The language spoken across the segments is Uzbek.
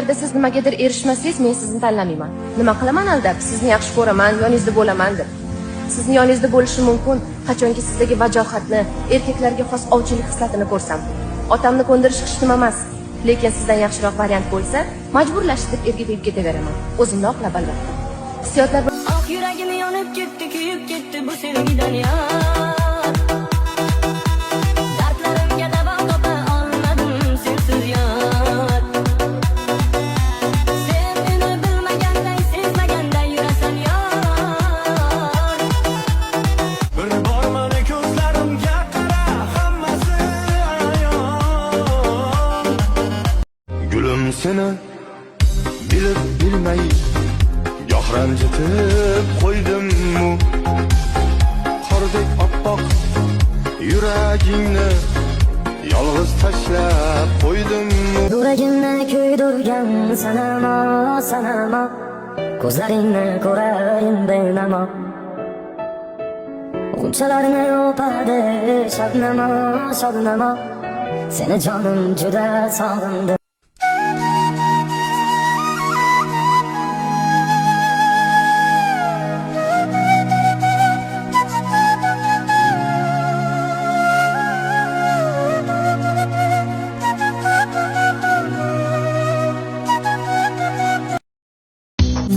agarda siz nimagadir erishmasangiz, men sizni tanlamayman. Nima qilaman aldab? Sizni yaxshi ko'raman, yoningizda bo'laman deb. Sizni yoningizda bo'lishi mumkin, qachonki sizdagi vajohatni, erkaklarga xos ovchilik xislatini ko'rsam. Otamni ko'ndirish hech nima emas, lekin sizdan yaxshiroq variant bo'lsa, majburlashib deb erga tegib ketaveraman. O'zimni oqlab albatta. Hissiyotlar Ah yuragim yonib ketdi, kuyib ketdi bu sevgidan yar. Dardlarimga davo topa olmadim sensiz yar. Sen meni bilmaganday, sezmaganday yurasan yar. Bir bor meni ko'zlarimga qara, hammasi ayon. Gulim seni bilib bilmay goh ranjitib qo'ydimmi? Qordek oppoq yuragingni yolg'iz tashlab qo'ydimmi? Yuragimni kuydirgan sanamo, sanamo. Ko'zlaringni ko'rayin benamo. Unchalarni yopadi shabnamo, shabnamo. Seni jonim juda sog'indi.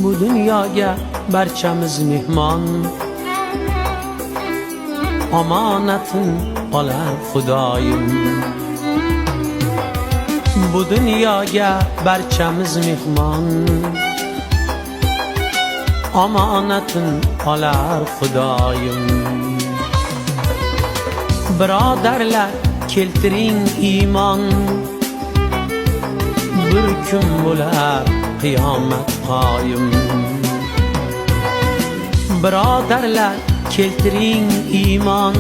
Bu dunyoga barchamiz mehmon, omonatin olar Xudoyim. Bu dunyoga barchamiz mehmon, omonatin olar Xudoyim. Birodarlar, keltiring iymon, bir kun bo'lar qiyomat qoyim. Birodarlar, keltiring iymon,